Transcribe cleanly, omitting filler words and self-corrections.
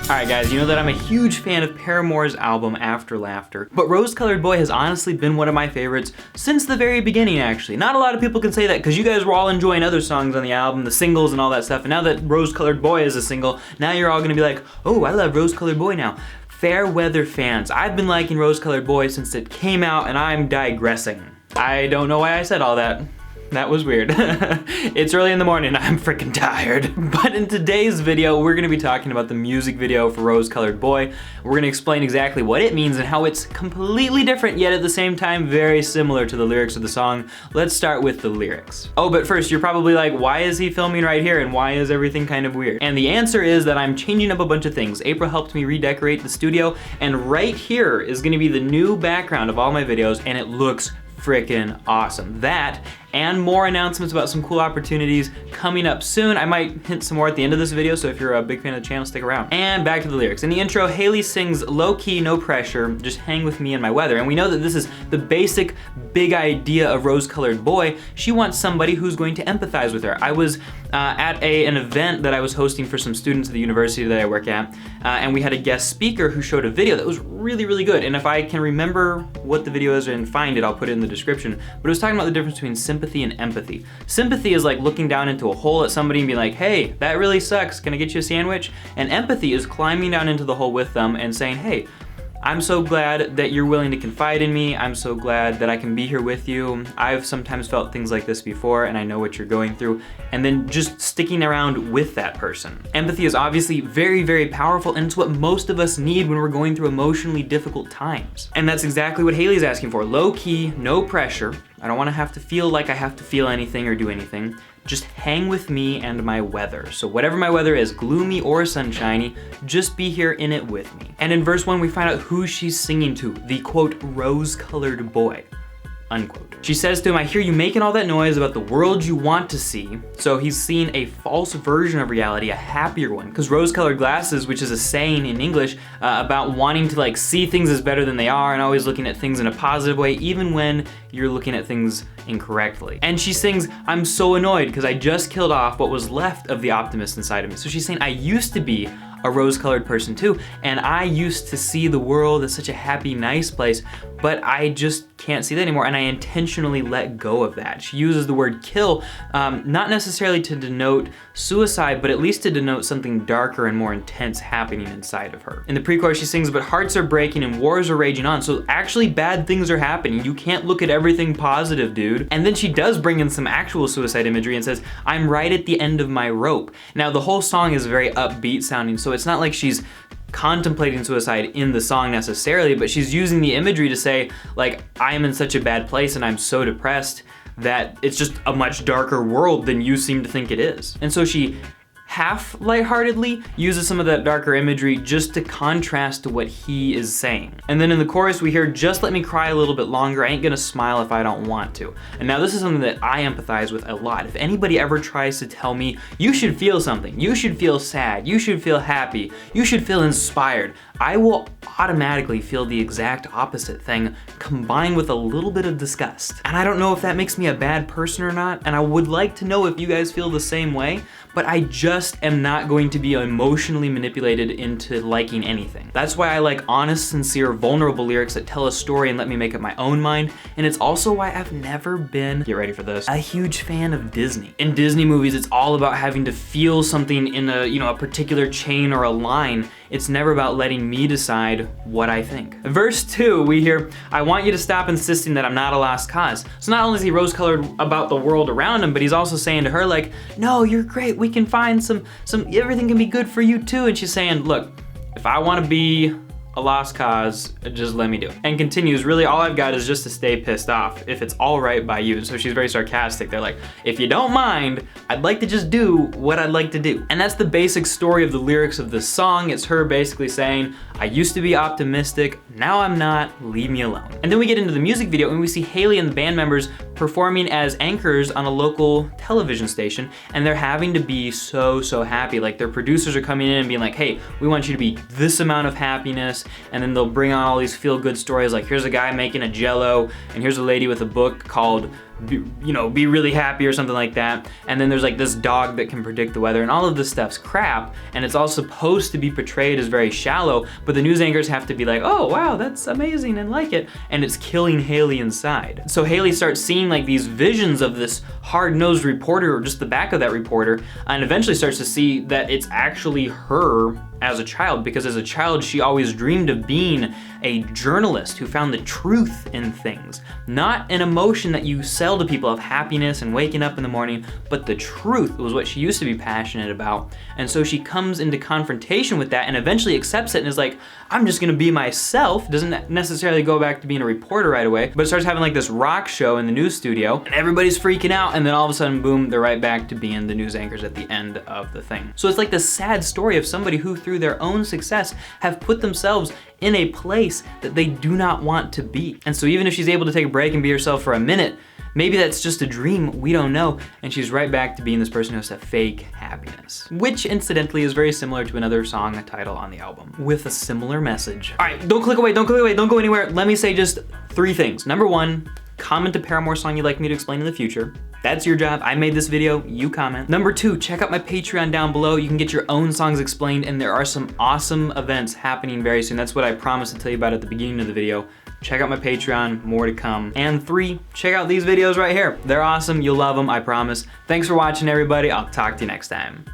Alright guys, you know that I'm a huge fan of Paramore's album After Laughter, but Rose Colored Boy has honestly been one of my favorites since the very beginning actually. Not a lot of people can say that because you guys were all enjoying other songs on the album, the singles and all that stuff, and now that Rose Colored Boy is a single, now you're all gonna be like, oh, I love Rose Colored Boy now. Fair weather fans, I've been liking Rose Colored Boy since it came out and I'm digressing. I don't know why I said all that. That was weird. It's early in the morning, I'm freaking tired. But in today's video, we're gonna be talking about the music video for Rose Colored Boy. We're gonna explain exactly what it means and how it's completely different, yet at the same time very similar to the lyrics of the song. Let's start with the lyrics. Oh, but first, you're probably like, why is he filming right here and why is everything kind of weird? And the answer is that I'm changing up a bunch of things. April helped me redecorate the studio, and right here is gonna be the new background of all my videos, and it looks freaking awesome. That and more announcements about some cool opportunities coming up soon. I might hint some more at the end of this video, so if you're a big fan of the channel, stick around. And back to the lyrics. In the intro, Haley sings low key, no pressure, just hang with me and my weather. And we know that this is the basic big idea of Rose Colored Boy. She wants somebody who's going to empathize with her. I was at an event that I was hosting for some students at the university that I work at, and we had a guest speaker who showed a video that was really, really good. And if I can remember what the video is and find it, I'll put it in the description. But it was talking about the difference between sympathy and empathy. Sympathy is like looking down into a hole at somebody and being like, hey, that really sucks, can I get you a sandwich? And empathy is climbing down into the hole with them and saying, hey, I'm so glad that you're willing to confide in me. I'm so glad that I can be here with you. I've sometimes felt things like this before and I know what you're going through. And then just sticking around with that person. Empathy is obviously very, very powerful, and it's what most of us need when we're going through emotionally difficult times. And that's exactly what Haley's asking for. Low key, no pressure. I don't want to have to feel like I have to feel anything or do anything. Just hang with me and my weather. So whatever my weather is, gloomy or sunshiny, just be here in it with me. And in verse 1, we find out who she's singing to, the quote, rose-colored boy, unquote. She says to him, I hear you making all that noise about the world you want to see. So he's seeing a false version of reality, a happier one. Because rose-colored glasses, which is a saying in English about wanting to like see things as better than they are and always looking at things in a positive way, even when you're looking at things incorrectly. And she sings, I'm so annoyed because I just killed off what was left of the optimist inside of me. So she's saying, I used to be a rose-colored person too, and I used to see the world as such a happy, nice place, but I just can't see that anymore, and I intentionally let go of that. She uses the word kill, not necessarily to denote suicide, but at least to denote something darker and more intense happening inside of her. In the pre-chorus, she sings, but hearts are breaking and wars are raging on, so actually bad things are happening. You can't look at everything positive, dude. And then she does bring in some actual suicide imagery and says, I'm right at the end of my rope. Now, the whole song is very upbeat sounding, so it's not like she's contemplating suicide in the song necessarily, but she's using the imagery to say, like, I am in such a bad place and I'm so depressed that it's just a much darker world than you seem to think it is. And so she half lightheartedly uses some of that darker imagery just to contrast to what he is saying. And then in the chorus we hear, just let me cry a little bit longer, I ain't gonna smile if I don't want to. And now this is something that I empathize with a lot. If anybody ever tries to tell me, you should feel something, you should feel sad, you should feel happy, you should feel inspired, I will automatically feel the exact opposite thing combined with a little bit of disgust. And I don't know if that makes me a bad person or not, and I would like to know if you guys feel the same way, but I just am not going to be emotionally manipulated into liking anything. That's why I like honest, sincere, vulnerable lyrics that tell a story and let me make up my own mind, and it's also why I've never been, get ready for this, a huge fan of Disney. In Disney movies, it's all about having to feel something in a, a particular chain or a line. It's never about letting me decide what I think. Verse 2, we hear, I want you to stop insisting that I'm not a lost cause. So not only is he rose-colored about the world around him, but he's also saying to her like, no, you're great, we can find some, everything can be good for you too. And she's saying, look, if I wanna be a lost cause, just let me do it. And continues, really all I've got is just to stay pissed off if it's all right by you. So she's very sarcastic. They're like, if you don't mind, I'd like to just do what I'd like to do. And that's the basic story of the lyrics of this song. It's her basically saying, I used to be optimistic, now I'm not, leave me alone. And then we get into the music video and we see Haley and the band members performing as anchors on a local television station, and they're having to be so happy. Like their producers are coming in and being like, hey, we want you to be this amount of happiness, and then they'll bring on all these feel-good stories like here's a guy making a Jell-O, and here's a lady with a book called be really happy or something like that. And then there's like this dog that can predict the weather, and all of this stuff's crap, and it's all supposed to be portrayed as very shallow, but the news anchors have to be like, oh wow, that's amazing and like it, and it's killing Haley inside. So Haley starts seeing like these visions of this hard-nosed reporter, or just the back of that reporter, and eventually starts to see that it's actually her as a child, because as a child she always dreamed of being a journalist who found the truth in things. Not an emotion that you sell to people of happiness and waking up in the morning, but the truth was what she used to be passionate about. And so she comes into confrontation with that and eventually accepts it and is like, I'm just gonna be myself. Doesn't necessarily go back to being a reporter right away, but starts having like this rock show in the news studio, and everybody's freaking out, and then all of a sudden, boom, they're right back to being the news anchors at the end of the thing. So it's like this sad story of somebody who, through their own success, have put themselves in a place that they do not want to be. And so even if she's able to take a break and be herself for a minute, maybe that's just a dream, we don't know, and she's right back to being this person who has to fake happiness. Which, incidentally, is very similar to another song title on the album, with a similar message. All right, don't click away, don't click away, don't go anywhere. Let me say just 3 things. Number 1, comment a Paramore song you'd like me to explain in the future. That's your job. I made this video, you comment. Number 2, check out my Patreon down below. You can get your own songs explained, and there are some awesome events happening very soon. That's what I promised to tell you about at the beginning of the video. Check out my Patreon, more to come. And 3, check out these videos right here. They're awesome, you'll love them, I promise. Thanks for watching, everybody. I'll talk to you next time.